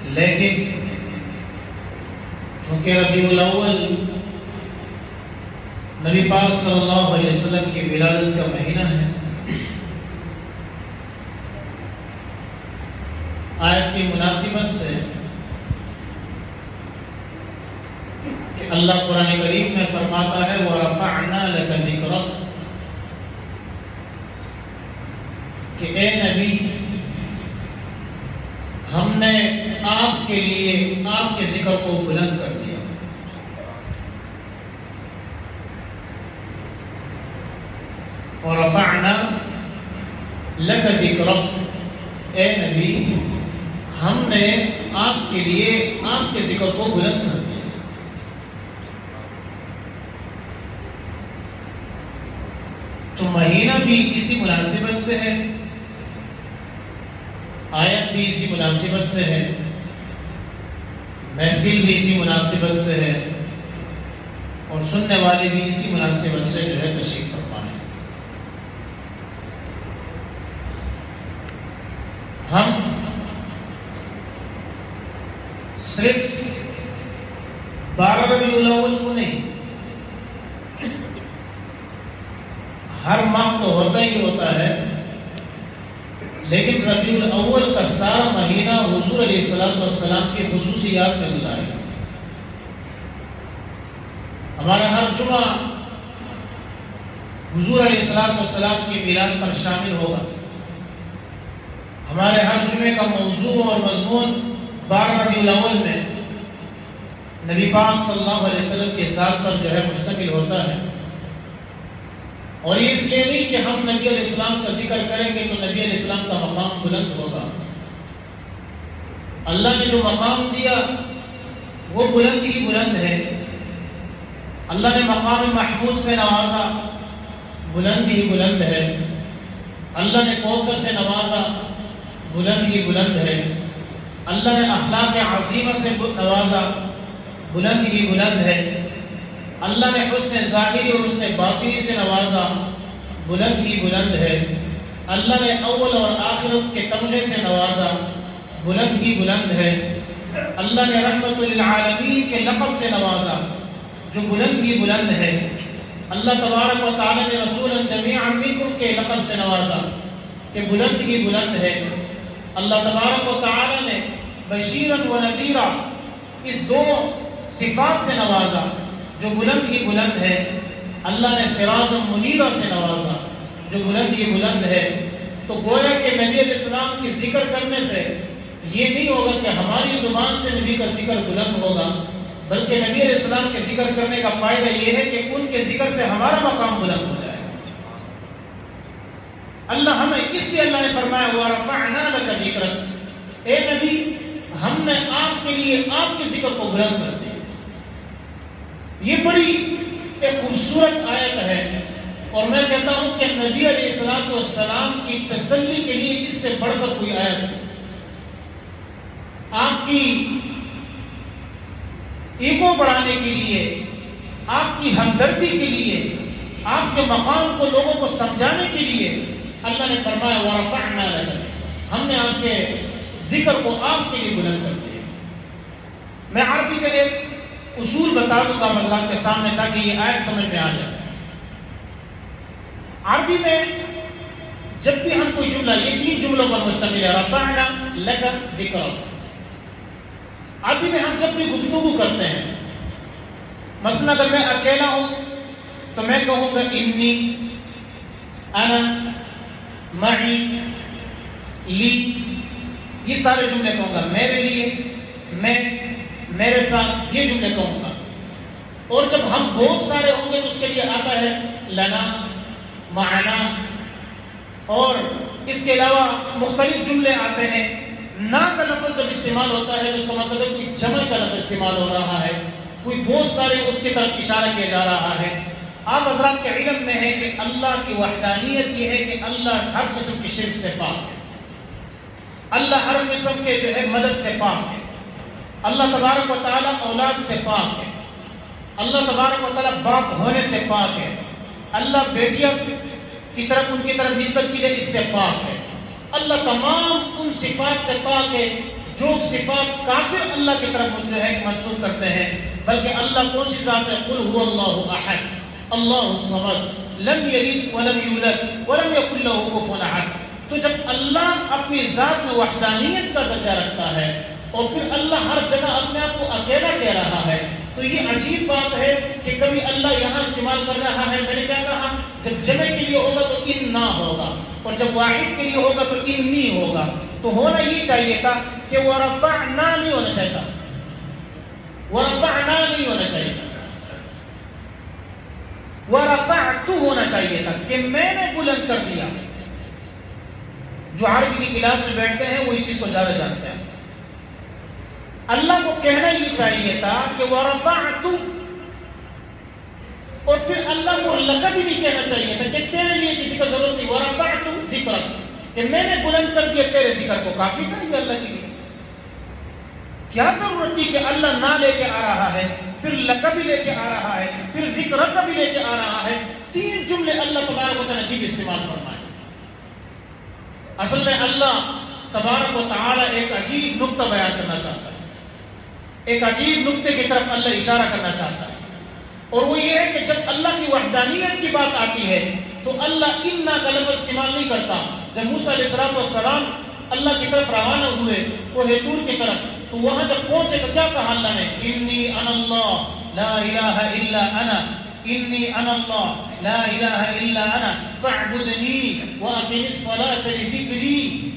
لیکن چونکہ ربیع الاول نبی پاک صلی اللہ علیہ وسلم کی ولادت کا مہینہ ہے، آیت کی مناسبت سے کہ اللہ قرآن کریم میں فرماتا ہے وَرَفَعْنَا لَكَ ذِكْرَكَ، کہ اے نبی ہم نے آپ کے لیے آپ کے ذکر کو بلند کر دیا۔ وَرَفَعْنَا لَكَ ذِكْرَكَ، اے نبی ہم نے آپ کے لیے آپ کے ذکر کو بلند کر دیا۔ تو مہینہ بھی اسی مناسبت سے ہے، آیت بھی اسی مناسبت سے ہے، محفل بھی اسی مناسبت سے ہے، اور سننے والے بھی اسی مناسبت سے جو ہے تشریف فرما ہے۔ ہم صرف 12 ربیع الاول کو نہیں، ہر ماہ تو ہوتا ہی ہوتا ہے، لیکن ربیع الاول کا سارا مہینہ حضور علیہ السلام کی خصوصیات میں گزارے گا۔ ہمارا ہر جمعہ حضور علیہ السلام کی میلاد پر شامل ہوگا۔ ہمارے ہر جمعے کا موضوع اور مضمون 12 ربیع الاول میں نبی پاک صلی اللہ علیہ وسلم کے ذات پر جو ہے مشتمل ہوتا ہے، اور یہ اس لیے نہیں کہ ہم نبی علیہ السلام کا ذکر کریں گے تو نبی علیہ السلام کا مقام بلند ہوگا۔ اللہ نے جو مقام دیا وہ بلند ہی بلند ہے۔ اللہ نے مقام محمود سے نوازا، بلند ہی بلند ہے۔ اللہ نے کوثر سے نوازا، بلند ہی بلند ہے۔ اللہ نے اخلاق عظیمہ سے نوازا، بلند ہی بلند ہے۔ اللہ نے حسن ظاہری اور حسن باطنی سے نوازا، بلند ہی بلند ہے۔ اللہ نے اول اور آخرت کے تمغے سے نوازا، بلند ہی بلند ہے۔ اللہ نے رحمت للعالمین کے لقب سے نوازا، جو بلند ہی بلند ہے۔ اللہ تبارک و تعالی نے رسولا جمیعا منکم کے لقب سے نوازا کہ بلند ہی بلند ہے۔ اللہ تبارک و تعالی نے بشیرا و نذیرا اس دو صفات سے نوازا جو بلند ہی بلند ہے۔ اللہ نے سراجا منیرا سے نوازا جو بلند ہی بلند ہے۔ تو گویا کہ نبی علیہ السلام کی ذکر کرنے سے یہ نہیں ہوگا کہ ہماری زبان سے نبی کا ذکر بلند ہوگا، بلکہ نبی علیہ السلام کے ذکر کرنے کا فائدہ یہ ہے کہ ان کے ذکر سے ہمارا مقام بلند ہو جائے۔ اللہ ہمیں اس لیے اللہ نے فرمایا وَرَفَعْنَا لَكَ ذِكْرَكَ، اے نبی ہم نے آپ کے لیے آپ کے ذکر کو بلند کر دیا۔ یہ بڑی ایک خوبصورت آیت ہے، اور میں کہتا ہوں کہ نبی علیہ السلام کی تسلی کے لیے اس سے بڑھ کر کوئی آیت نہیں۔ آپ کی ایگو بڑھانے کے لیے، آپ کی ہمدردی کے لیے، آپ کے مقام کو لوگوں کو سمجھانے کے لیے اللہ نے فرمایا وَرَفَعْنَا لَكَ، ہم نے آپ کے ذکر کو آپ کے لیے بلند کر دیا۔ میں عربی کا ایک اصول بتا دوں گا حضرات کے سامنے تاکہ یہ آیت سمجھ میں آ جائے۔ عربی میں جب بھی ہم کوئی جملہ، یہ 3 جملوں پر مشتمل ہے، رفعنا لک ذکرک۔ عربی میں ہم جب بھی گفتگو کرتے ہیں، مثلا اگر میں اکیلا ہوں تو میں کہوں گا انی، انا، معی، لی، یہ سارے جملے کہوں گا، میرے لیے، میں، میرے ساتھ، یہ جملے کہوں گا۔ اور جب ہم بہت سارے ہوں گے تو اس کے لیے آتا ہے لنا، معنا، اور اس کے علاوہ مختلف جملے آتے ہیں۔ نا کا لفظ جب استعمال ہوتا ہے تو اس کا مطلب ہے کوئی جمع کا لفظ استعمال ہو رہا ہے، کوئی بہت سارے اس کی طرف اشارہ کیا جا رہا ہے۔ آپ حضرات کے علم میں ہے کہ اللہ کی وحدانیت یہ ہے کہ اللہ ہر قسم کی شرک سے پاک ہے، اللہ ہر قسم کے جو ہے مدد سے پاک ہے، اللہ تبارک و تعالیٰ اولاد سے پاک ہے، اللہ تبارک و تعالیٰ باپ ہونے سے پاک ہے، اللہ بیٹیاں کی طرف ان کی طرف نسبت کی جائے اس سے پاک ہے، اللہ تمام ان صفات سے پاک ہے جو صفات کافر اللہ کی طرف جو ہے منسوب کرتے ہیں، بلکہ اللہ کون سی ذات ہے؟ قل هو اللہ احد اللہ الصمد لم یلد ولم یولد ولم یکن له کفوا احد۔ تو جب اللہ اپنی ذات میں وحدانیت کا درجہ رکھتا ہے اور پھر اللہ ہر جگہ اپنے آپ کو اکیلا کہہ رہا ہے، تو یہ عجیب بات ہے کہ کبھی اللہ یہاں استعمال کر رہا ہے، میں نے کیا کہا، جب جمع کے لیے ہوگا تو انا ہوگا، اور جب واحد کے لیے ہوگا تو انی ہوگا۔ تو ہونا یہ چاہیے تھا کہ ورفعنا نہیں ہونا چاہیے تھا، ورفعنا نہیں ہونا چاہیے تھا، ورفعت ہونا چاہیے تھا کہ میں نے بلند کر دیا۔ جو عربی کی کلاس میں بیٹھتے ہیں وہ اس چیز کو زیادہ جانتے ہیں۔ اللہ کو کہنا یہ چاہیے تھا کہ ورفعت، اور پھر اللہ کو لقب بھی نہیں کہنا چاہیے تھا کہ تیرے لیے کسی کا ضرورت نہیں، ورفعت ذکرک، کہ میں نے بلند کر دیا تیرے ذکر کو، کافی تھا یہ اللہ کے لیے۔ کیا ضرورت تھی کہ اللہ نہ لے کے آ رہا ہے، پھر لقب بھی لے کے آ رہا ہے، پھر ذکر کا بھی لے کے آ رہا ہے؟ تین جملے اللہ تبارک و تعالی عجیب استعمال فرمائے۔ اصل میں اللہ تبارک و تعالی ایک عجیب نقطہ بیان کرنا چاہتا ہے، ایک عجیب نقطے کی طرف اللہ اشارہ کرنا چاہتا ہے، اور وہ یہ ہے کہ جب اللہ کی وحدانیت کی بات آتی ہے تو اللہ انا کا لفظ استعمال نہیں کرتا۔ جب موسیٰ علیہ السلام اللہ کی طرف روانہ ہوئے کوہ طور کی طرف، تو وہاں جب پہنچے تو کیا کہا اللہ نے؟ انی انا اللہ لا الہ الا انا، انی انا اللہ لا الہ الا انا فاعبدنی واقم الصلاۃ لذکری،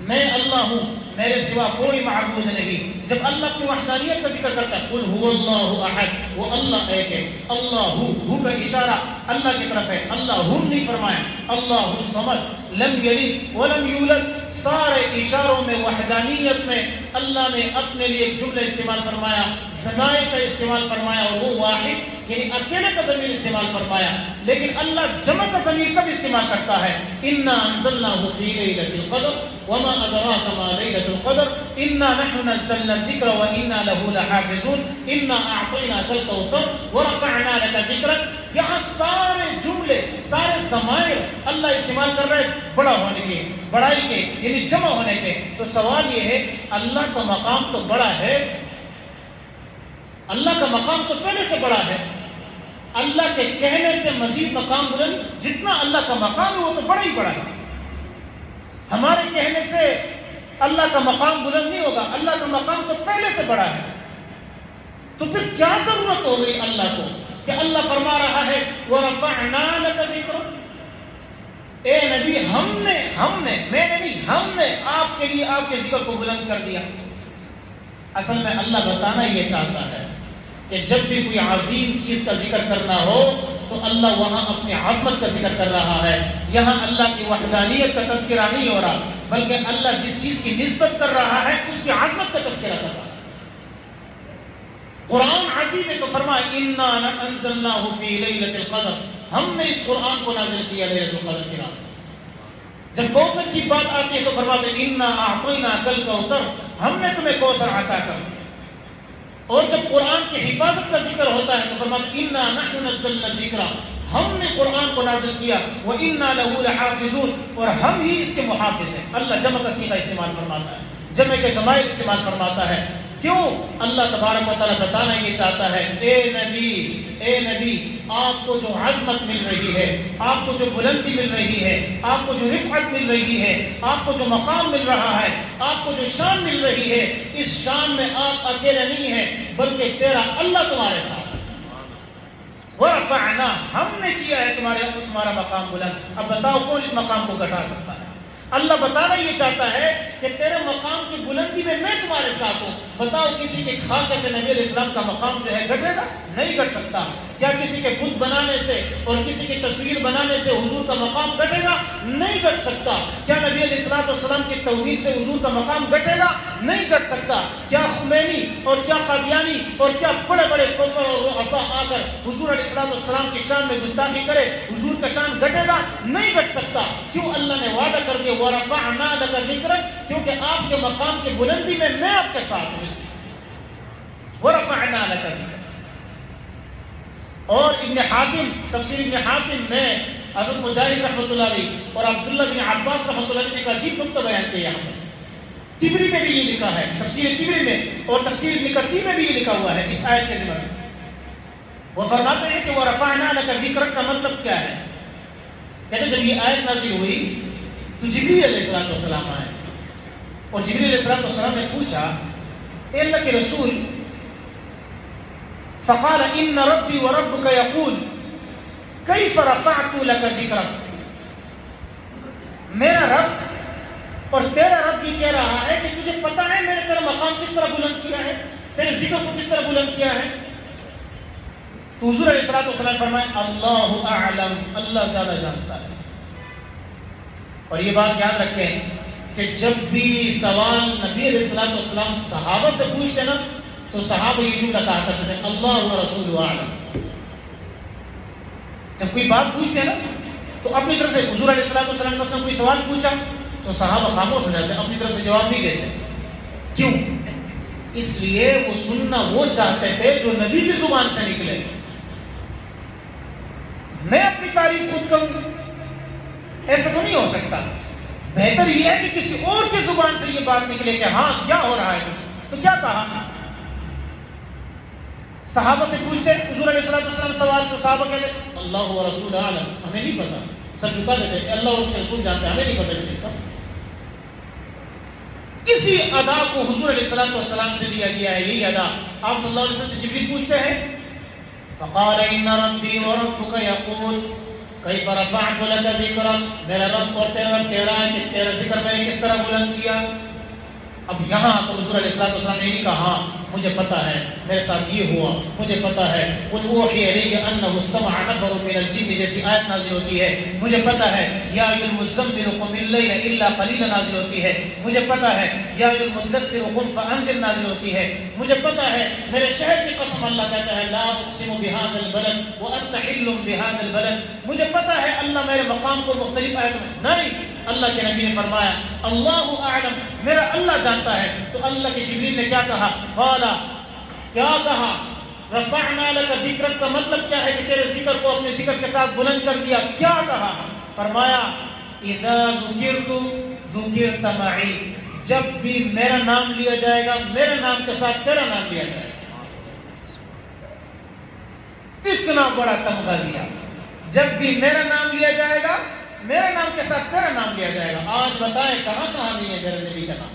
میں اللہ ہوں، میرے سوا کوئی معبود نہیں۔ جب اللہ اپنی وحدانیت کا ذکر کرتا ہے قل هو اللہ احد، وہ اللہ ایک ہے، اللہ ہو کا اشارہ اللہ کی طرف ہے، اللہ ہم نہیں فرمایا، اللہ الصمد لم یلد ولم یولد۔ سارے اشاروں میں وحدانیت میں اللہ نے اپنے لیے ایک جملہ استعمال فرمایا، ضمائر کا استعمال فرمایا، اور وہ واحد یعنی اکیلے کا ضمیر استعمال فرمایا۔ لیکن اللہ جمع کا ضمیر کب استعمال کرتا ہے؟ انا انزلناہ فی لیلۃ القدر وما ادراک ما لیلۃ القدر انا نحن نزلنا الذکر وانا له لحافظون انا اعطیناک الکوثر ورفعنا لک ذکرک۔ یہاں سارے جملے، سارے ضمائر اللہ استعمال کر رہے ہیں بڑا ہونے کے، بڑائی کے، یعنی جمع ہونے کے۔ تو سوال یہ ہے اللہ کا مقام تو بڑا ہے، اللہ کا مقام تو پہلے سے بڑا ہے، اللہ کے کہنے سے مزید مقام بلند، جتنا اللہ کا مقام ہے وہ تو بڑا ہی بڑا ہے۔ ہمارے کہنے سے اللہ کا مقام بلند نہیں ہوگا، اللہ کا مقام تو پہلے سے بڑا ہے۔ تو پھر کیا ضرورت ہو گئی اللہ کو کہ اللہ فرما رہا ہے وَرَفَعْنَا لَكَ ذِكْرَكَ، اے نبی ہم نے میں نے نہیں، ہم نے آپ کے لیے آپ کے ذکر کو بلند کر دیا۔ اصل میں اللہ بتانا یہ چاہتا ہے کہ جب بھی کوئی عظیم چیز کا ذکر کرنا ہو تو اللہ وہاں اپنی عظمت کا ذکر کر رہا ہے۔ یہاں اللہ کی وحدانیت کا تذکرہ نہیں ہو رہا، بلکہ اللہ جس چیز کی نسبت کر رہا ہے اس کی عظمت کا تذکرہ کر رہا ہے۔ قرآن عظیم ہے تو فرمایا انا انزلناہ فی لیلۃ القدر، ہم نے اس قرآن کو نازل کیا لیلۃ القدر کی رات۔ جب کوثر کی بات آتی ہے تو فرماتے ہیں انا اعطیناک الکوثر، ہم نے تمہیں کوثر عطا کر دیا۔ اور جب قرآن کی حفاظت کا ذکر ہوتا ہے تو فرماتے ہیں انا نحن نزلنا الذکر، ہم نے قرآن کو نازل کیا، وَإِنَّا لَهُ لَحَافِظُونَ، اور ہم ہی اس کے محافظ ہیں۔ اللہ جمع کا صیغہ استعمال فرماتا ہے، جمع کے ضمائر استعمال فرماتا ہے۔ کیوں؟ اللہ تبارک و تعالیٰ بتانا یہ چاہتا ہے اے نبی آپ کو جو عظمت مل رہی ہے، آپ کو جو بلندی مل رہی ہے، آپ کو جو رفعت مل رہی ہے، آپ کو جو مقام مل رہا ہے، آپ کو جو شان مل رہی ہے، اس شان میں آپ اکیلے نہیں ہیں بلکہ تیرا اللہ تمہارے ساتھ۔ ورفعنا، ہم نے کیا ہے تمہارا مقام بلند۔ اب بتاؤ کون اس مقام کو گھٹا سکتا ہے؟ اللہ بتانا یہ چاہتا ہے کہ تیرے مقام کی بلندی میں تمہارے ساتھ ہوں۔ بتاؤ کسی کے خاکے سے نبی علیہ السلام کا مقام جو ہے گھٹے گا؟ نہیں گھٹ سکتا۔ کیا کسی کے بت بنانے سے اور کسی کی تصویر بنانے سے حضور کا مقام گھٹے گا؟ نہیں گھٹ سکتا۔ کیا نبی علیہ السلام کی توحید سے حضور کا مقام گھٹے گا؟ نہیں گھٹ سکتا۔ کیا خمینی اور کیا قادیانی اور کیا بڑے بڑے کفر اور رؤساء آ کر حضور علیہ السلام کی شان میں گستاخی کرے، حضور کا شان گھٹے گا؟ نہیں گھٹ سکتا۔ کیوں؟ اللہ نے وعدہ کر دیا وَرَفَعْنَا لَكَ ذِكْرَكَ، کیونکہ آپ کے مقام کی بلندی میں آپ کے ساتھ ہوں۔ اس وَرَفَعْنَا لَكَ ذِكْرَكَ۔ اور ابن حاتم، تفسیر ابن حاتم میں حضرت مجاہد رحمۃ اللہ علیہ اور عبداللہ بن عباس رحمۃ اللہ علیہ نے ایک عجیب نقطہ بیان کیا یہاں پر۔ تبری میں بھی یہ لکھا ہے، تفسیر تبری میں اور تفسیر ابن کثیر میں بھی یہ لکھا ہوا ہے اس آیت کے ضمن میں۔ وہ فرماتے ہیں کہ وَرَفَعْنَا لَكَ ذِكْرَكَ کا مطلب کیا ہے؟ کہتے ہیں جب یہ آیت نازل ہوئی تو جبریل علیہ السلام آئے اور جبریل علیہ السلام نے پوچھا اے اللہ کے رسول فقال ان ربی وربک یقول کیف رفعت لک ذکرک، میرا رب اور تیرا رب یہ کہہ رہا ہے کہ تجھے پتا ہے میں نے تیرا مقام کس طرح بلند کیا ہے، تیرے ذکر کو کس طرح بلند کیا ہے؟ تو حضور علیہ السلام فرمائے اللہ اعلم، اللہ زیادہ جانتا ہے۔ اور یہ بات یاد رکھیں کہ جب بھی سوال نبی علیہ السلام صحابہ سے پوچھتے نا تو صحابہ یہ جملہ کہا کرتے تھے اللہ و رسول اعلم۔ جب کوئی بات پوچھتے ہیں نا تو اپنی طرف سے حضور علیہ السلام نے کوئی سوال پوچھا تو صحابہ خاموش ہو جاتے ہیں، اپنی طرف سے جواب نہیں دیتے۔ کیوں؟ اس لیے وہ سننا وہ چاہتے تھے جو نبی کی زبان سے نکلے۔ میں اپنی تعریف خود کروں ایسا تو نہیں ہو سکتا، بہتر یہ ہے کہ کسی اور کی زبان سے یہ بات نکلے کہ ہاں کیا ہو رہا ہے تو کیا کہا؟ صحابہ سے پوچھتے حضور علیہ السلام سوال تو صحابہ کہتے اللہ و رسول اعلم، ہمیں نہیں پتا، سر جھکا دیتے اللہ اور اس کے رسول جانتے ہیں، ہمیں نہیں پتا اس چیز کا۔ اسی ادا کو حضور علیہ السلام سے لیا گیا ہے، یہی ادا آپ صلی اللہ علیہ وسلم سے جبریل پوچھتے ہیں فقال ان ربی وربک یقول کیف رفعت لک ذکرک، میرا رب اور تیرا رب کہہ رہا ہے کہ تیرا ذکر میں نے کس طرح بلند کیا۔ اب یہاں تو حضور علیہ السلام نے نہیں کہا ہاں مجھے پتا ہے میرے ساتھ یہ ہوا، مجھے پتا ہے قل اوحی الی انہ استمع نفر من الجن جیسی آیت نازل ہوتی ہے، مجھے پتا ہے یا ایھا المزمل قم اللیل الا قلیلا نازل ہوتی ہے، مجھے پتا ہے یا ایھا المدثر قم فانذر نازل ہوتی ہے، مجھے پتا ہے میرے شہر کی قسم اللہ کہتا ہے لا اقسم بهذا البلد وانت حل بهذا البلد، مجھے پتا ہے اللہ میرے مقام کو مختلف آیتوں میں نہیں، اللہ کے نبی نے فرمایا اللہ اعلم، میرا اللہ جانتا ہے۔ تو اللہ کے جبریل نے کیا کہا؟ قالا، کیا کہا؟ رفعنا لک ذکرک کا مطلب کیا ہے کہ تیرے ذکر کو اپنے ذکر کے ساتھ بلند کر دیا۔ کیا کہا؟ فرمایا اذا ذکرت ذکرت معی، جب بھی میرا نام لیا جائے گا میرے نام کے ساتھ تیرا نام لیا جائے گا۔ اتنا بڑا تمغہ دیا، جب بھی میرا نام لیا جائے گا میرے نام کے ساتھ تیرا نام لیا جائے گا۔ آج بتائیں کہاں کہاں نہیں ہے میرے نبی کا نام؟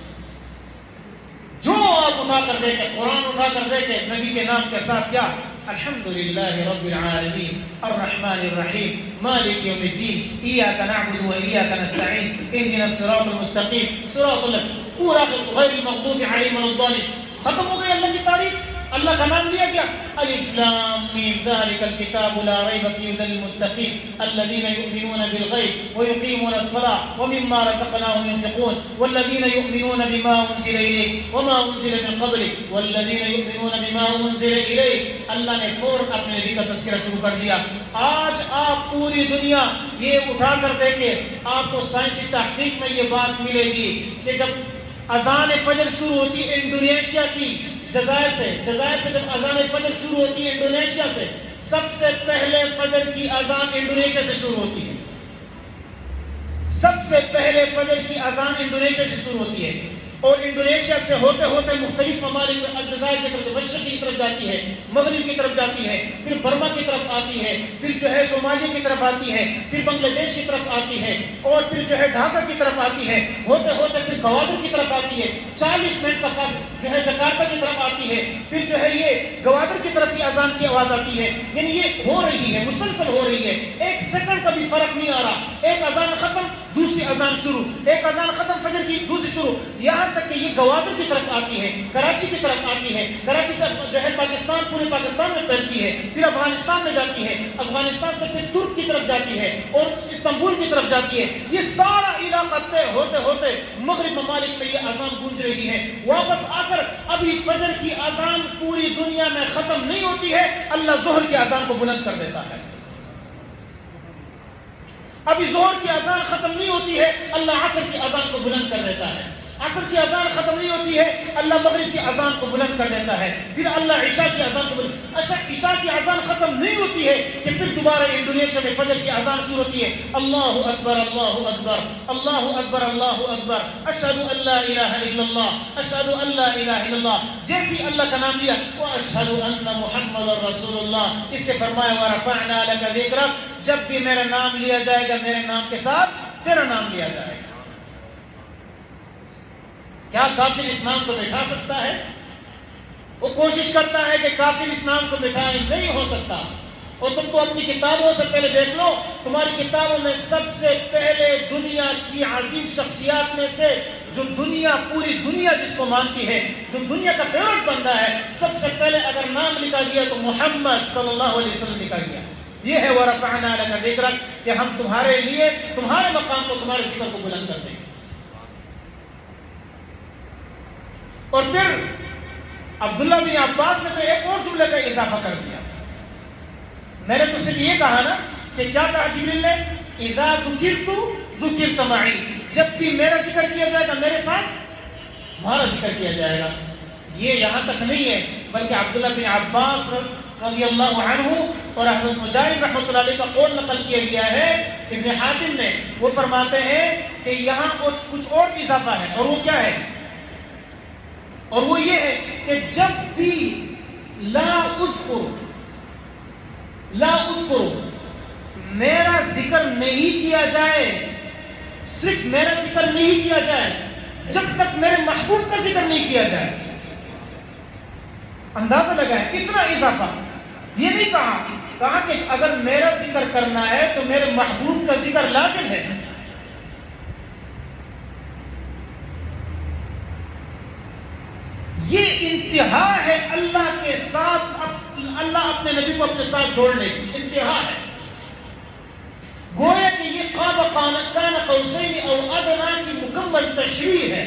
جو آپ اٹھا کر دے کے قرآن اٹھا کر دے کے نبی کے نام کے ساتھ کیا الحمدللہ رب العالمین الرحمن الرحیم مالک یوم الدین ایاک نعبد و ایاک نستعین اہدنا الصراط المستقیم صراط اللہ، پورا غیر المغضوب علیہم ولا الضالین، ختم ہو گئی اللہ کی تعریف۔ اللہ کا نام لیا گیا الف لام میم ذالک الکتاب لا ریب فیہ ھدی للمتقین الذین یؤمنون بالغیب ویقیمون الصلاة ومما رزقناهم ينفقون والذین یؤمنون بما انزل الیک وما انزل من قبلک والذین یؤمنون بما انزل الیک۔ اللہ نے فوراً اپنے نبی کا تذکرہ شروع کر دیا۔ آج آپ پوری دنیا یہ اٹھا کر دیکھیں، آپ کو سائنسی تحقیق میں یہ بات ملے گی کہ جب اذان فجر شروع ہوتی ہے انڈونیشیا کی جزائر سے جب اذان فجر شروع ہوتی ہے انڈونیشیا سے، سب سے پہلے فجر کی اذان انڈونیشیا سے شروع ہوتی ہے، سب سے پہلے فجر کی اذان انڈونیشیا سے شروع ہوتی ہے، اور انڈونیشیا سے ہوتے ہوتے مختلف ممالک میں الجزائر کی طرف مشرق کی طرف جاتی ہے، مغرب کی طرف جاتی ہے، پھر برما کی طرف آتی ہے، پھر جو ہے صومالیہ کی طرف آتی ہے، پھر بنگلہ دیش کی طرف آتی ہے، اور پھر جو ہے ڈھاکہ کی طرف آتی ہے، ہوتے ہوتے پھر گوادر کی طرف آتی ہے، 40 منٹ کا فاصلہ جو ہے جکارتا کی طرف آتی ہے، پھر جو ہے یہ گوادر کی طرف یہ اذان کی آواز آتی ہے، یعنی یہ ہو رہی ہے، مسلسل ہو رہی ہے، ایک سیکنڈ کا بھی فرق نہیں آ رہا، ایک اذان ختم دوسری اذان شروع، ایک اذان ختم فجر کی دوسری شروع، یہاں تک کہ یہ گوادر کی طرف آتی ہے، کراچی کی طرف آتی ہے، کراچی سے جو ہے پاکستان پورے پاکستان میں پھیلتی ہے، پھر افغانستان میں جاتی ہے، افغانستان سے پھر ترک کی طرف جاتی ہے اور استنبول کی طرف جاتی ہے، یہ سارا علاقہ طے ہوتے ہوتے مغرب ممالک میں یہ اذان گونج رہی ہے، واپس آ کر ابھی فجر کی اذان پوری دنیا میں ختم نہیں ہوتی ہے، اللہ ظہر کی اذان کو بلند کر دیتا ہے، ابھی ظہر کی اذان ختم نہیں ہوتی ہے اللہ عصر کی اذان کو بلند کر دیتا ہے، عصر کی اذان ختم نہیں ہوتی ہے، اللہ مغرب کی اذان کو بلند کر دیتا ہے، پھر اللہ عشاء کی اذان کو بلند، عشاء کی اذان ختم نہیں ہوتی ہے کہ پھر دوبارہ انڈونیشیا میں فجر کی اذان شروع ہوتی ہے، اللہ اکبر اللہ اکبر اللہ اکبر اللہ اکبر اشہد ان لا الہ الا اللہ اشہد ان لا الہ الا اللہ، جیسی اللہ کا نام لیا واشہد ان محمد رسول اللہ، اس کے فرمایا ورفعنا لک ذکرک، جب بھی میرا نام لیا جائے گا میرے نام کے ساتھ تیرا نام لیا جائے گا۔ کیا کافر اسلام کو بٹھا سکتا ہے؟ وہ کوشش کرتا ہے کہ کافر اسلام کو بٹھائے، نہیں ہو سکتا۔ اور تم کو اپنی کتابوں سے پہلے دیکھ لو، تمہاری کتابوں میں سب سے پہلے دنیا کی عظیم شخصیات میں سے جو دنیا، پوری دنیا جس کو مانتی ہے، جو دنیا کا فیورٹ بندہ ہے، سب سے پہلے اگر نام لکھا گیا تو محمد صلی اللہ علیہ وسلم لکھا گیا۔ یہ ہے وَرَفَعْنَا لَكَ ذِكْرَكَ، کہ ہم تمہارے لیے تمہارے مقام کو، تمہارے ذکر کو بلند کر دیں گے۔ اور پھر عبداللہ بن عباس نے تو ایک اور جملے کا اضافہ کر دیا۔ میں نے تو صرف یہ کہا نا کہ کیا کہا جبریل نے، اذا ذکرت ذکرت معی، جب بھی میرا ذکر کیا جائے گا میرے ساتھ تمہارا ذکر کیا جائے گا۔ یہ یہاں تک نہیں ہے، بلکہ عبداللہ بن عباس رضی اللہ عنہ اور حضرت مجاہد رحمۃ اللہ علیہ کا قول نقل کیا گیا ہے ابن حاتم نے، وہ فرماتے ہیں کہ یہاں کچھ اور اضافہ ہے، اور وہ کیا ہے؟ اور وہ یہ ہے کہ جب بھی لا اذکر میرا ذکر نہیں کیا جائے، صرف میرا ذکر نہیں کیا جائے، جب تک میرے محبوب کا ذکر نہیں کیا جائے۔ اندازہ لگائیں اتنا اضافہ، یہ نہیں کہا کہ اگر میرا ذکر کرنا ہے تو میرے محبوب کا ذکر لازم ہے۔ یہ انتہا ہے اللہ کے ساتھ، اللہ اپنے نبی کو اپنے ساتھ جوڑنے کی انتہا ہے۔ گویا کہ یہ قاب کان قوسین او ادنی کی مکمل تشریح ہے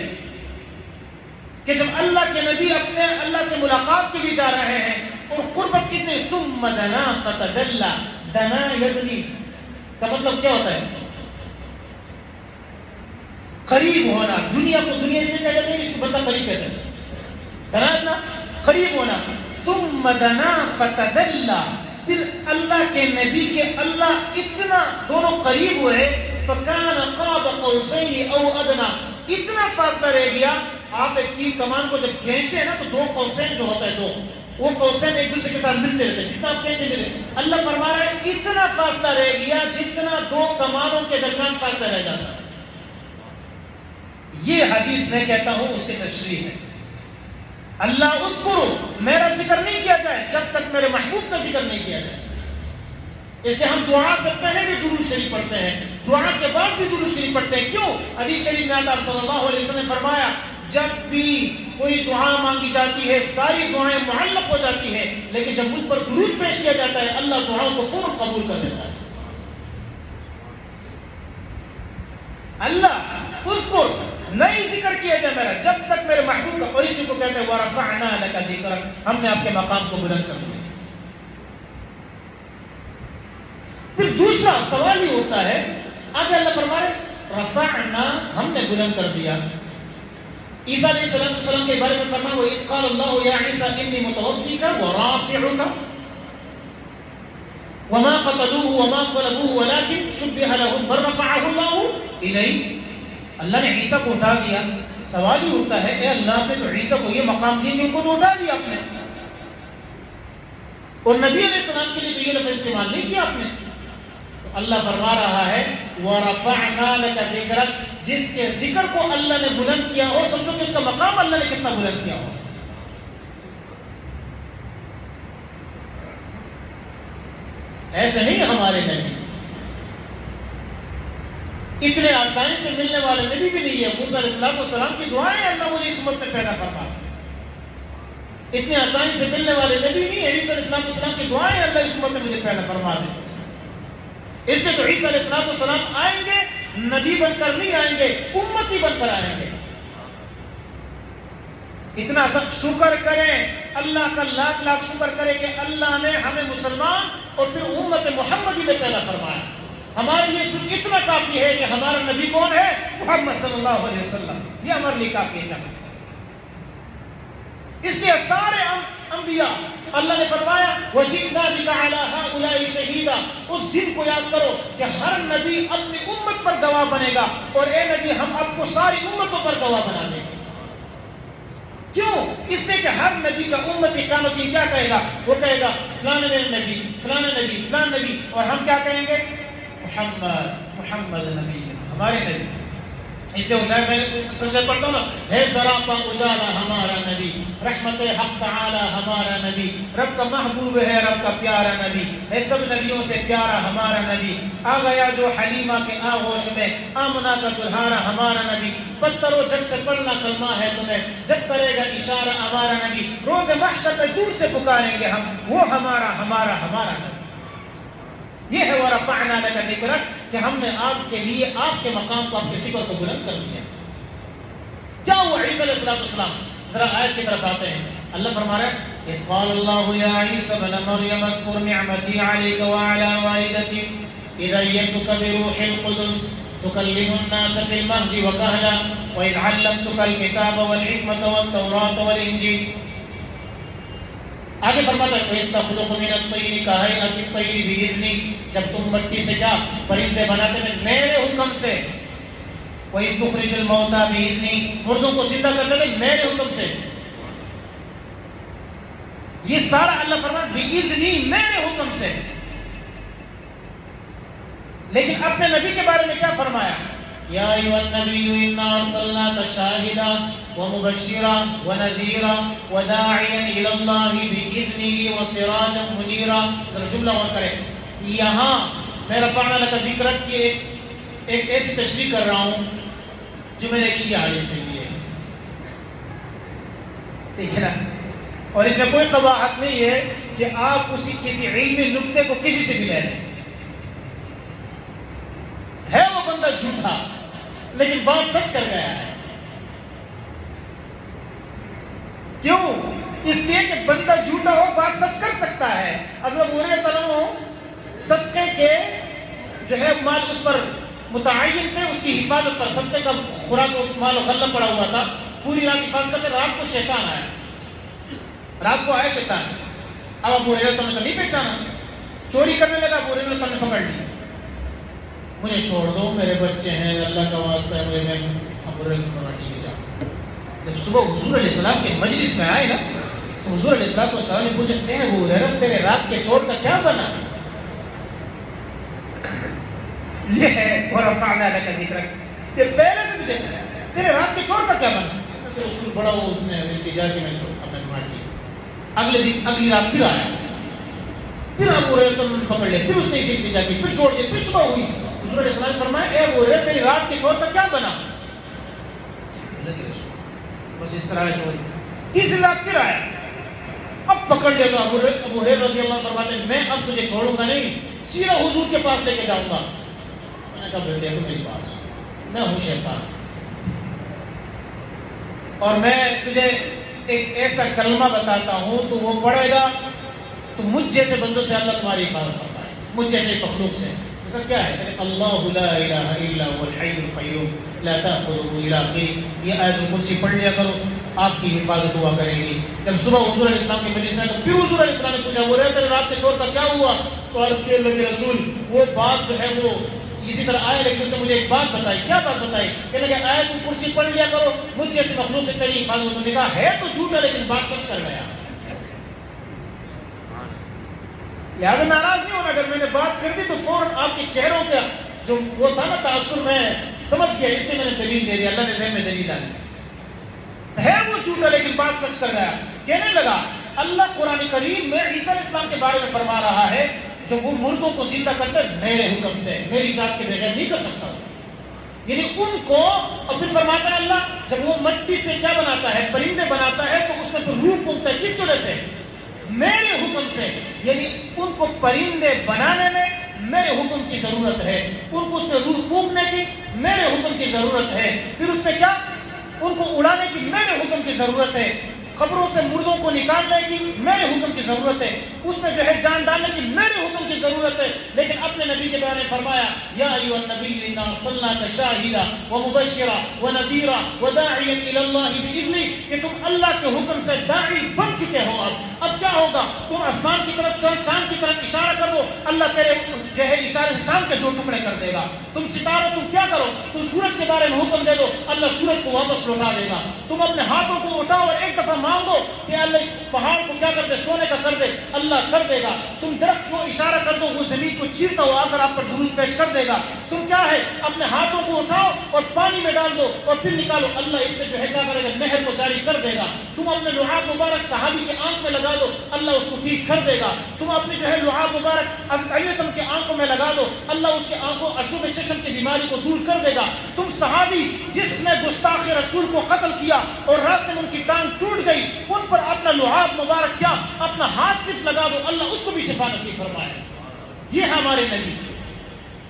کہ جب اللہ کے نبی اپنے اللہ سے ملاقات کے لیے جا رہے ہیں اور قربت کتنے، ثم دنا فتدلى، دنا یدنی کا مطلب کیا ہوتا ہے؟ قریب ہونا۔ دنیا کو دنیا سے کہا جاتا ہے، اس کو بندہ قریب کہتا ہے، دنا قریب ہونا۔ ثم دنا فتدلى، پھر اللہ کے نبی کے اللہ اتنا دونوں قریب ہوئے، فکان قاب قوسین او ادنی، اتنا فاصلہ رہ گیا۔ آپ ایک تیر کمان کو جب کھینچتے ہیں نا تو دو قوسین جو ہوتا ہے، وہ قوسین ایک دوسرے کے ساتھ ملتے رہتے ہیں، جتنا آپ کھینچتے ملے۔ اللہ فرما رہا ہے اتنا فاصلہ رہ گیا جتنا دو کمانوں کے درمیان فاصلہ رہ جاتا ہے۔ یہ حدیث میں کہتا ہوں اس کی تشریح ہے۔ اللہ اذکر، میرا ذکر نہیں کیا جائے جب تک میرے محبوب کا ذکر نہیں کیا جائے۔ اس لیے ہم دعا سے پہلے بھی درود شریف پڑھتے ہیں، دعا کے بعد بھی درود شریف پڑھتے ہیں۔ کیوں؟ حدیث شریف میں آتا صلی اللہ علیہ وسلم نے فرمایا جب بھی کوئی دعا مانگی جاتی ہے ساری دعائیں معلق ہو جاتی ہیں، لیکن جب مجھ پر درود پیش کیا جاتا ہے اللہ دعاؤں کو فوراً قبول کر دیتا ہے۔ اللہ اذکر، نہیں ذکر کیا جائے میرا جب تک میرے محبوب کا، اور اسی کو کہتے ہیں وَرَفَعْنَا لَكَ ذِكْرَكَ، ہم نے آپ کے مقام کو بلند کر دیا۔ پھر دوسرا سوال یہ ہوتا ہے، آگے اللہ فرمائے رفعنا، ہم نے بلند کر دیا۔ عیسیٰ علیہ السلام کے بارے میں فرمایا وَإِذْ قَالَ اللَّهُ يَا عِيسَىٰ إِنِّي مُتَوَفِّيكَ وَرَافِعُكَ وَمَا قَتَلُوهُ وَمَا صَلَبُوهُ وَلَكِنْ شُبِّهَ لَهُمْ بَلْ رَفَعَهُ اللَّهُ إِلَيْهِ، اللہ نے عیسیٰ کو اٹھا دیا۔ سوال یہ ہوتا ہے اے اللہ نے تو عیسیٰ کو یہ مقام دیا کہ ان کو تو اٹھا دیا آپ نے، اور نبی علیہ السلام کے لیے تو یہ لفظ استعمال نہیں کیا آپ نے۔ اللہ فرما رہا ہے وَرَفَعْنَا لَكَ ذِكْرَكَ، جس کے ذکر کو اللہ نے بلند کیا ہو، سمجھو کہ اس کا مقام اللہ نے کتنا بلند کیا ہو۔ ایسے نہیں ہمارے نبی، اتنے آسانی سے ملنے والے نبی بھی نہیں ہے۔ موسیٰ علیہ السلام کی دعائیں اللہ مجھے اس امت میں پیدا فرما، اتنے آسانی سے ملنے والے نبی نہیں ہے۔ عیسیٰ علیہ السلام کی دعائیں اللہ اس امت میں مجھے پیدا فرما دے۔ اس میں تو عیسیٰ علیہ السلام آئیں گے، نبی بن کر نہیں آئیں گے، امتی بن کر آئیں گے۔ اتنا سب شکر کریں، اللہ کا لاکھ لاکھ شکر کریں کہ اللہ نے ہمیں مسلمان اور پھر امت محمدی میں پیدا فرمایا۔ ہمارے لیے صرف اتنا کافی ہے کہ ہمارا نبی کون ہے؟ محمد صلی اللہ علیہ وسلم. یہ ہمارے لیے کافی ہے. اس لیے سارے انبیاء اللہ نے فرمایا وَجِئْنَا بِكَ عَلَىٰ هَٰؤُلَاءِ شَهِيدًا. اس دن کو یاد کرو کہ ہر نبی اپنی امت پر گواہ بنے گا، اور اے نبی ہم آپ کو ساری امتوں پر گواہ بنا دیں گے. کیوں؟ اس لیے کہ ہر نبی کا امت قیامت کی کیا کہے گا؟ وہ کہے گا فلاں نبی فلاں نبی فلاں نبی، اور ہم کیا کہیں گے؟ محمد نبی، ہمارے نبی. اس لیے شاید میں اکثر سے پڑھتا ہوں نا، ہے سراپا اجالا ہمارا نبی، رحمت حق تعالی ہمارا نبی، رب کا محبوب ہے رب کا پیارا نبی، ہے سب نبیوں سے پیارا ہمارا نبی. آ گیا جو حلیمہ کے آغوش میں، آمنہ کا دلہارا ہمارا نبی. پتھروں جھٹ سے پڑھنا کلمہ ہے تمہیں، جب کرے گا اشارہ ہمارا نبی. روز محشر میں دور سے پکاریں گے ہم، وہ ہمارا ہمارا ہمارا نبی. یہ ہے وَرَفَعْنَا لَكَ ذِكْرَكَ کہ ہم نے آپ کے لیے آپ کے مقام کو، آپ کے ذکر کو بلند کر دیا. کیا ہوا عیسیٰ علیہ السلام؟ ذرا آیت کی طرف آتے ہیں. اللہ فرما رہا ہے اِذْ قَالَ اللَّهُ يَا عِيسَى ابْنَ مَرْيَمَ اذْكُرْ نِعْمَتِي عَلَيْكَ وَعَلَىٰ وَالِدَتِكَ إِذْ أَيَّدتُّكَ بِرُوحِ الْقُدُسِ تُكَلِّمُ النَّاسَ فِي الْمَهْدِ وَكَهْلًا وَإِذْ عَلَّمْتُكَ الْكِتَابَ وَالْحِكْمَةَ وَالتَّوْرَاةَ وَالْإِنْجِيلَ. آگے فرماتا ہے وَإِذْ تَخْلُقُ مِنَ الطِّينِ كَهَيْئَةِ الطَّيْرِ بِإِذْنِي، جب تم مٹی سے کیا پرندے بناتے تھے میرے حکم سے. وَإِذْ تُخْرِجُ الْمَوْتَىٰ بِإِذْنِي، مردوں کو زندہ کرتے تھے میرے حکم سے. یہ سارا اللہ فرماتا بِإِذْنِي، میرے حکم سے. لیکن اپنے نبی کے بارے میں کیا فرمایا؟ یا ایھا النبی انا ارسلناک شاہدا ومبشرا ونذیرا وداعیا الی اللہ باذنہ وسراجا منیرا. ذرا جملہ غور کریں. یہاں میں رفعنا لک ذکرک کی ایک ایسی تشریح کر رہا ہوں جو میں نے ایک شیعہ عالم سے لی ہے. ٹھیک ہے نا؟ اور اس میں کوئی قباحت نہیں ہے کہ آپ کسی علمی نکتے کو کسی سے بھی لے لیں. ہے وہ بندہ جھوٹا لیکن بات سچ کر گیا ہے. کیوں؟ اس لیے کہ بندہ جھوٹا ہو بات سچ کر سکتا ہے. حضرت ابو ہریرہ رضی اللہ عنہ صدقے کے جو ہے مال اس پر متعین تھے، اس کی حفاظت پر. صدقے کا خوراک مال و غلہ پڑا ہوا تھا، پوری رات حفاظت کرتے. رات کو شیطان آیا، رات کو آیا شیطان. اب ابو ہریرہ نے نہیں پہچانا، چوری کرنے لگا. ابو ہریرہ نے پکڑ لی. مجھے چھوڑ دو، میرے بچے ہیں، اللہ کا واسطہ ہے مجھے. میں ابو ہریرہ کو ٹھیک ہے جاؤ. جب صبح حضور علیہ السلام کے مجلس میں آئے نا تو حضور علیہ السلام نے پوچھا اے ابو ہریرہ تیرے رات کے چور کا کیا بنا؟ یہ ہے ورفعنا لک ذکرک، یہ پہلے سے تجھے تیرے رات کے چور کا کیا بنا؟ پھر رسول بڑا وہ اس نے التجا کی میں اپنے مار کی. اگلے دن اگلی رات پھر آیا، پھر ابو ہریرہ نے پکڑ لیا، پھر اس نے اسے التجا کی، پھر چھوڑ دیا. پھر صبح ہوئی، حضور علیہ السلام نے فرمایا اے ابو ہریرہ تیری رات کے چور کا کیا بنا؟ بس اس طرح چھوڑ. تیسری رات پھر آیا، اب پکڑ لیا. تو ابو ہریرہ رضی اللہ عنہ فرماتے ہیں میں اب تجھے چھوڑوں گا نہیں، سیدھا حضور کے پاس لے کے جاؤں گا. میں نے کہا دیکھو میری پاس، میں ہوں شیطان اور میں تجھے ایک ایسا کلمہ بتاتا ہوں تو وہ پڑھے گا تو مجھ جیسے بندوں سے اللہ تمہاری حفاظت فرمائے، مجھ جیسے مخلوق سے. کیا ہے کہ اللہ لا الہ الا هو الحی القیوم لا تأخذه الى آخر. یہ آیت الکرسی پڑھ لیا کرو، آپ کی حفاظت ہوا کرے گی. جب صبح حضور علیہ السلام کے مجلس میں تو پھر حضور علیہ السلام نے پوچھا وہ رہتے رات کے چور کا کیا ہوا؟ تو عرض کیا اللہ کے رسول وہ بات جو ہے وہ اسی طرح آئے، لیکن اس نے مجھے ایک بات بتائی. کیا بات بتائی؟ کہنے لگا آیت الکرسی پڑھ لیا کرو، مجھ جیسے مخلوق سے تیری حفاظت. نے کہا ہے تو جھوٹا لیکن بات سچ کر گیا. لہٰذا ناراض نہیں ہونا، اگر میں نے بات کر دی تو فوراً آپ کے چہروں کا جو وہ تھا نا تاثر میں سمجھ گیا، اس لیے میں نے دلیل دے دی. اللہ نے ذہن میں دلیل ڈالی. ہے وہ جھوٹا لیکن بات سچ کر گیا. کہنے لگا اللہ قرآن کریم میں عیسیٰ علیہ السلام کے بارے میں فرما رہا ہے جو وہ مردوں کو زندہ کرتے میرے حکم سے، میری ذات کے بغیر نہیں کر سکتا. یعنی ان کو. اور پھر فرماتا ہے اللہ جب وہ مٹی سے کیا بناتا ہے، پرندے بناتا ہے، تو اس میں پھر روح پونگتا ہے. کس وجہ سے؟ میرے حکم سے. یعنی ان کو پرندے بنانے میں میرے حکم کی ضرورت ہے، ان کو اس میں روح پونگنے کی میرے حکم کی ضرورت ہے، پھر اس میں کیا ان کو اڑانے کی میرے حکم کی ضرورت ہے. قبروں سے مردوں کو نکالنے کی میرے حکم کی ضرورت ہے، اس میں جو ہے جان ڈالنے کی میرے حکم کی ضرورت ہے، لیکن اپنے نبی کے بارے میں فرمایا یا ایھا النبی انا ارسلناک شاہدا ومبشرا ونذیرا وداعیا الی اللہ باذنہ، کہ تم اللہ کے حکم سے داعی بن چکے ہو۔ اب کیا ہوگا؟ تم آسمان کی طرف چاند کی طرف اشارہ کر دو، اللہ تیرے جو ہے اشارے سے چاند کے 2 ٹکڑے کر دے گا۔ تم ستاروں تم کیا کرو؟ تم سورج کے بارے میں حکم دے دو، اللہ سورج کو واپس لوٹا دے گا۔ تم اپنے ہاتھوں کو اٹھاؤ اور ایک دفعہ مانگو کہ اللہ اس پہاڑ کو کیا کر دے، سونے کا کر دے، اللہ کر دے گا۔ تم درخت کو اشارہ کر دو، وہ زمین کو چیرتا ہوا آ کر آپ پر درود پیش کر دے گا۔ تم کیا ہے، اپنے ہاتھوں کو اٹھاؤ اور پانی میں ڈال دو اور پھر نکالو، اللہ اس سے جو ہے کیا کرے گا، نہر کو جاری کر دے گا۔ تم اپنے لعاب مبارک صحابی کے آنکھ میں لگا دو، اللہ اس کو ٹھیک کر دے گا۔ تم اپنے جو ہے لعاب مبارک اسقیتم کے آنکھوں میں لگا دو، اللہ اس کے آنکھوں اشوب چشم کی بیماری کو دور کر دے گا۔ تم صحابی جس نے گستاخ رسول کو قتل کیا اور راستے میں ان کی ٹانگ ٹوٹ گئی، ان پر اپنا لعاب مبارک کیا، اپنا ہاتھ صرف لگا دو، اللہ اس کو بھی شفا نصیب فرمائے۔ یہ ہے ہمارے نبی،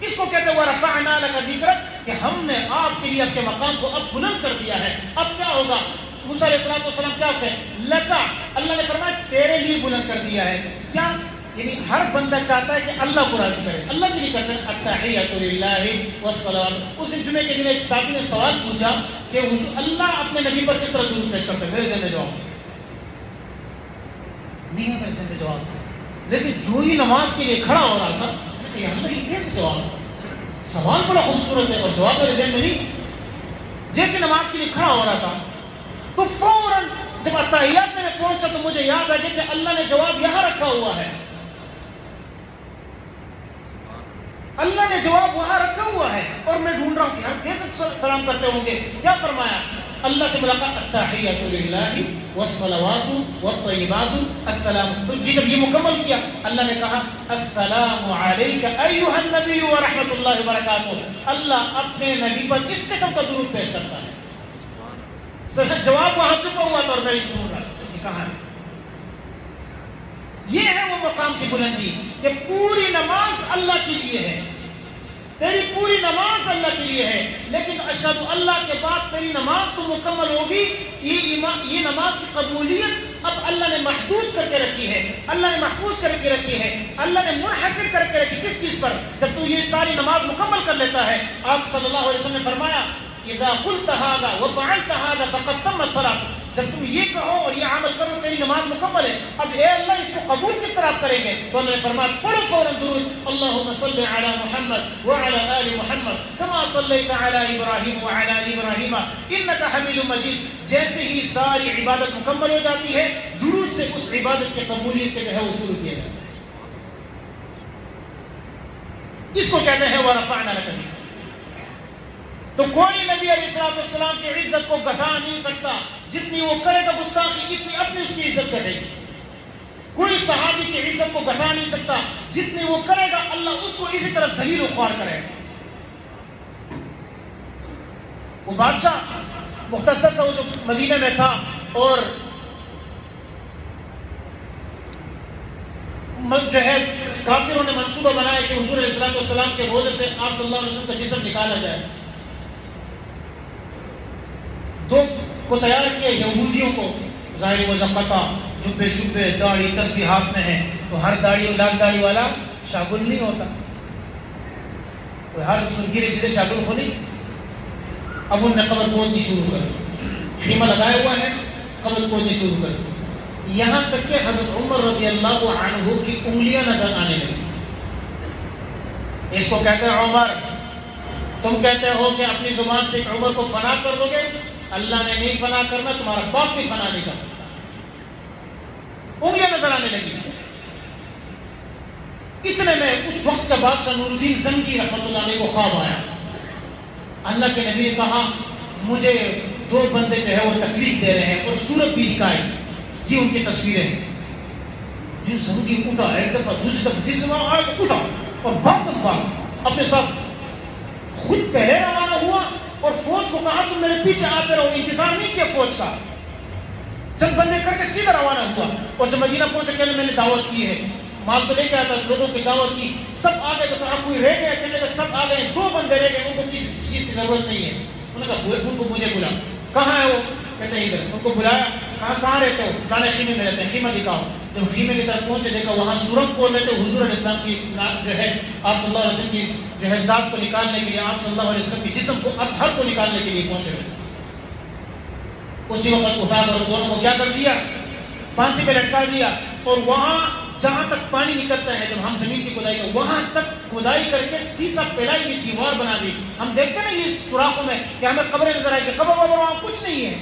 اس کو کہتے ہیں رفعنا لک ذکرک، کہ ہم نے آپ کے لیے آپ کے مقام کو اب بلند کر دیا ہے۔ اب کیا ہوگا؟ موسیٰ علیہ السلام کیا کہیں لکا، اللہ نے فرمایا تیرے لیے بلند کر دیا ہے۔ کیا یعنی ہر بندہ چاہتا ہے کہ اللہ کو راضی کرے، اللہ کے لیے کرتے ہیں التحیۃ للہ والصلوات۔ اس جمعے کے دن ایک ساتھی نے سوال پوچھا کہ حضور اللہ اپنے نبی پر کس طرح درود پیش کرتے ہیں؟ میرے ذہن میں جواب نہیں ہے، میرے ذہن میں جواب، لیکن جو ہی نماز کے لیے کھڑا ہو رہا تھا کہ اللہ یہ کیسے جواب، سوال بڑا خوبصورت ہے اور جواب میرے ذہن میں نہیں۔ جیسے نماز کے لیے کھڑا ہو رہا تھا تو فوراً جب اتحیات میں پہنچا تو مجھے یاد آ گیا کہ اللہ نے جواب یہاں رکھا ہوا ہے، اللہ نے جواب وہاں رکھا ہوا ہے، اور میں ڈھونڈ رہا ہوں کہ ہم کیسے سلام کرتے ہوں گے۔ کیا فرمایا اللہ سے ملاقات، التحیۃ للہ والصلوات والطیبات السلام۔ تو یہ جب یہ مکمل کیا، اللہ نے کہا السلام علیک ایھا النبی ورحمۃ اللہ وبرکاتہ۔ اللہ اپنے نبی پر اس قسم کا درود پیش کرتا ہے۔ جواب وہاں چکا ہوا تھا اور میں ڈھونڈ رہا تھا کہ کہاں ہے۔ یہ ہے وہ مقام کی بلندی کہ پوری نماز اللہ کے لیے ہے، تیری پوری نماز اللہ کے لیے ہے، لیکن اشہد اللہ کے بعد تیری نماز تو مکمل ہوگی۔ یہ نماز کی قبولیت اب اللہ نے محدود کر کے رکھی ہے، اللہ نے محفوظ کر کے رکھی ہے، اللہ نے منحصر کر کے رکھی۔ کس چیز پر؟ جب تو یہ ساری نماز مکمل کر لیتا ہے۔ آپ صلی اللہ علیہ وسلم نے فرمایا اذا قلت هذا وفعلت هذا فقد تم الصلاۃ، جب تم یہ کہو اور یہ عمل کرو تیری نماز مکمل ہے۔ اب اے اللہ اس کو قبول کس طرح کریں گے؟ تو اللہ نے فرمایا پڑھو فوراً درود، اللهم صل على محمد وعلى آل محمد كما صليت على ابراہیم وعلى آل ابراہیم انك حمید مجید۔ جیسے ہی ساری عبادت مکمل ہو جاتی ہے، درود سے اس عبادت کی قبولیت کے جو ہے وہ شروع کیا جاتا ہے۔ اس کو کہتے ہیں ورفعنا لک ذکرک۔ تو کوئی نبی علیہ السلام کی عزت کو گھٹا نہیں سکتا، جتنی وہ کرے گا گستاخی اتنی اپنی اس کی عزت گھٹے گی۔ کوئی صحابی کی عزت کو گھٹا نہیں سکتا، جتنی وہ کرے گا اللہ اس کو اسی طرح ذلیل و خوار کرے گا۔ وہ بادشاہ مختصر سا وہ جو مدینہ میں تھا اور جو ہے کافروں نے منصوبہ بنایا کہ حضور علیہ السلام کے روزے سے آپ صلی اللہ علیہ وسلم کا جسم نکالا جائے۔ 2 کو تیار کیا یہودیوں کو، ظاہر وزقتا، جبے شبے، داڑھی تسبیحات میں ہے، تو ہر داڑھی لال داڑھی والا شاگل نہیں ہوتا، کوئی ہر سرگیرے چلے شاگل کو نہیں۔ اب ان نے قبر کھودنی شروع کر دی، خیمہ لگایا ہوا ہے، قبر کھودنی شروع کر دی، یہاں تک کہ حضرت عمر رضی اللہ عنہ کی انگلیاں نظر آنے لگی۔ اس کو کہتے ہیں عمر، تم کہتے ہو کہ اپنی زبان سے عمر کو فنا کر دو گے، اللہ نے نہیں فنا کرنا، تمہارا باپ بھی فنا نہیں کر سکتا۔ انگلیاں نظر آنے لگی۔ اتنے میں اس وقت کا بادشاہ نور الدین زنگی رحمۃ اللہ علیہ کو خواب آیا۔ اللہ کے نبی نے کہا مجھے 2 بندے جو ہے وہ تکلیف دے رہے ہیں اور صورت بھی دکھائی، یہ ان کی تصویریں ہیں۔ زنگی اٹھا، ایک دفعہ دوسری دفعہ تیسری دفعہ اٹھا اور بھاگ اپنے ساتھ خود پہلے روانہ ہوا اور فوج کو کہا تم میرے پیچھے آتے رہو، انتظار نہیں کیا فوج کا، چند بندے کر کے سیدھا روانہ ہوا۔ اور جب مدینہ پہنچا کہنے میں نے دعوت کی ہے، مال تو لے کے آتا، لوگوں کی دعوت کی، سب آ گئے، تو کہا کوئی رہ گیا؟ کہنے لگا سب آ گئے، 2 بندے رہ گئے، ان کو کسی چیز کی ضرورت نہیں ہے۔ انہوں نے کہا ان کو مجھے بلا، کہاں ہے وہ؟ کہتے ہیں ادھر۔ ان کو بلایا، کہاں رہتے ہو؟ فلانے خیمے میں رہتے ہیں، خیمہ دکھاؤ۔ جب خیمے کی طرف پہنچے دیکھا وہاں سورج کھول رہے تھے، حضور علیہ السلام کی جو ہے آپ صلی اللہ علیہ وسلم کی جو ہے ذات کو نکالنے کے لیے، آپ صلی اللہ علیہ وسلم کے جسم کو اطہر کو نکالنے کے لیے پہنچے ہوئے۔ اسی وقت اٹھا کر دونوں کو کیا کر دیا؟ پھانسی پہ لٹکا دیا، اور وہاں جہاں تک پانی نکلتا ہے، جب ہم زمین کی کھدائی کر وہاں تک کھدائی کر کے سیسا پھیلائی ہوئی دیوار بنا دی۔ ہم دیکھتے ہیں نا یہ سوراخوں میں کہ ہمیں قبریں نظر آئی کہ قبر وہاں کچھ نہیں ہے،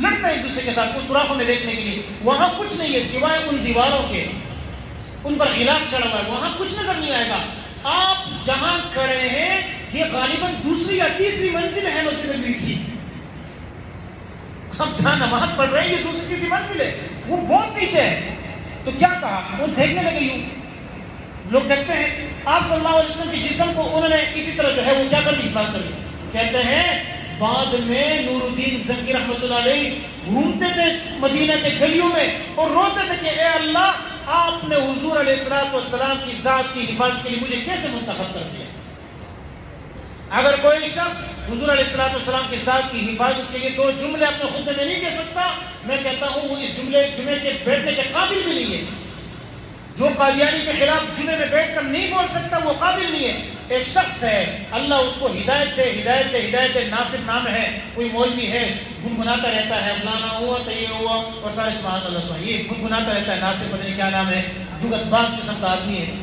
لڑتے ہیں ایک دوسرے کے ساتھ اس سوراخوں میں دیکھنے کے لیے، وہاں کچھ نہیں ہے سوائے ان دیواروں کے، ان پر غلاف چڑھا ہوا ہے، وہاں کچھ نظر نہیں آئے گا۔ آپ جہاں کھڑے ہیں یہ غالباً دوسری یا تیسری منزل ہے مسجد نبوی کی، ہم جہاں نماز پڑھ رہے ہیں یہ دوسری تیسری منزل ہے، وہ بہت نیچے ہے۔ تو کیا کہا؟ وہ دیکھنے لگے، یوں لوگ دیکھتے ہیں آپ صلی اللہ علیہ وسلم کے جسم کو انہوں نے اسی طرح جو ہے وہ کیا کر دی؟ حفاظت کر دی۔ کہتے ہیں بعد میں نور الدین زنگی رحمۃ اللہ علیہ گھومتے تھے مدینہ کے گلیوں میں اور روتے تھے کہ اے اللہ، آپ نے حضور علیہ السلام کی ذات کی حفاظت کے لیے مجھے کیسے منتخب کر دیا؟ اگر کوئی شخص حضور علیہ السلام کی ذات کی حفاظت کے لیے دو جملے اپنے خطبے میں نہیں کہہ سکتا، میں کہتا ہوں وہ اس جمعے کے بیٹھنے کے قابل بھی نہیں ہے۔ جو قادیانی کے خلاف جمعے میں بیٹھ کر نہیں بول سکتا وہ قابل نہیں ہے۔ ایک شخص ہے، اللہ اس کو ہدایت دے، ہدایت دے، ہدایت دے۔ ناصر نام ہے، کوئی مولوی ہے، گنگناتا رہتا ہے فلانا ہوا تو یہ ہوا اور سارے سبحان اللہ سبحان، یہ گنگناتا رہتا ہے۔ ناصر پتہ نہیں کیا نام ہے، جگت باز قسم کا آدمی ہے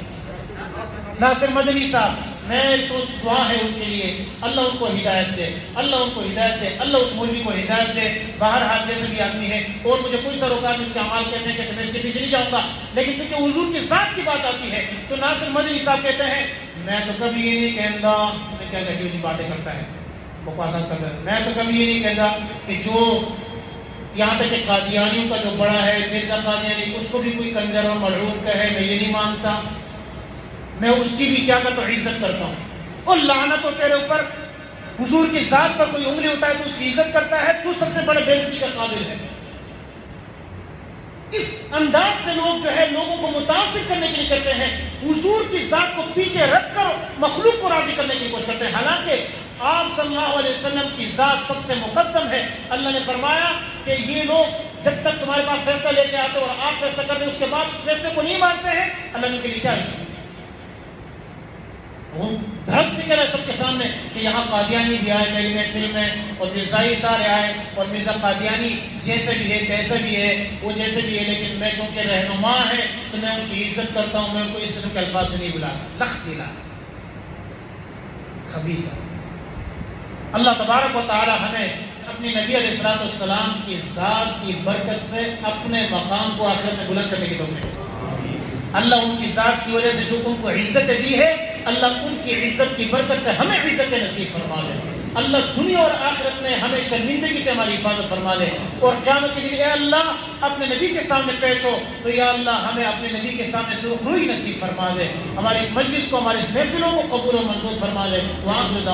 ناصر مدنی صاحب۔ میں تو دعا ہے ان کے لیے، اللہ ان کو ہدایت دے، اللہ ان کو ہدایت دے، اللہ اس مولوی کو ہدایت دے۔ بہرحال جیسے بھی آدمی ہے، اور مجھے کوئی سروکار نہیں اس کے اعمال کیسے میں اس کے پیچھے نہیں جاؤں گا، لیکن چونکہ حضور کی ذات کی بات آتی ہے تو ناصر مدنی صاحب کہتے ہیں میں تو کبھی یہ نہیں کہتا، کیا عجیب عجیب باتیں کرتا ہے، بکواسات کرتا ہے، میں تو کبھی یہ نہیں کہتا کہ جو یہاں تک کہ قادیانیوں کا جو بڑا ہے مرزا قادیانی، اس کو بھی کوئی کنجر اور ملعون کہے، میں یہ نہیں مانتا، میں اس کی بھی کیا کرتا ہوں؟ عزت کرتا ہوں۔ اور لعنت ہو تیرے اوپر، حضور کی ذات پر کوئی انگلی اٹھائے تو اس کی عزت کرتا ہے، تو سب سے بڑے بے عزتی کا قابل ہے۔ اس انداز سے لوگ جو ہے لوگوں کو متاثر کرنے کے لیے کرتے ہیں، حضور کی ذات کو پیچھے رکھ کر مخلوق کو راضی کرنے کی کوشش کرتے ہیں، حالانکہ آپ صلی اللہ علیہ وسلم کی ذات سب سے مقدم ہے۔ اللہ نے فرمایا کہ یہ لوگ جب تک تمہارے پاس فیصلہ لے کے آتے اور آپ فیصلہ کرتے اس کے بعد اس فیصلے کو نہیں مانتے ہیں، اللہ نے ان کے لیے کیا ہے؟ وہ دھڑک سے کہہ رہے سب کے سامنے کہ یہاں قادیانی بھی آئے میری محفل میں، اور مرزائی سارے آئے، اور مرزا قادیانی جیسے بھی ہے کیسے بھی ہے وہ جیسے بھی ہے، لیکن میں چونکہ رہنما ہے تو میں ان کی عزت کرتا ہوں، میں ان کو اس قسم کے الفاظ سے نہیں بلاتا۔ لخ دلا خبیث۔ اللہ تبارک و تعالی ہمیں اپنے نبی علیہ السلام کی ذات کی برکت سے اپنے مقام کو آخرت میں بلند کرنے کی توفیق دے۔ اللہ ان کی ذات کی وجہ سے جو ان کو عزت دی ہے، اللہ ان کی عزت کی برکت سے ہمیں عزت نصیب فرما دے۔ اللہ دنیا اور آخرت میں ہمیں شرمندگی سے ہماری حفاظت فرما دے، اور قیامت کے دن اے اللہ اپنے نبی کے سامنے پیش ہو تو یا اللہ ہمیں اپنے نبی کے سامنے سرخ روئی نصیب فرما دے، ہماری اس مجلس کو، ہماری اس محفلوں کو قبول و منظور فرما دے۔ وآخر دعوانا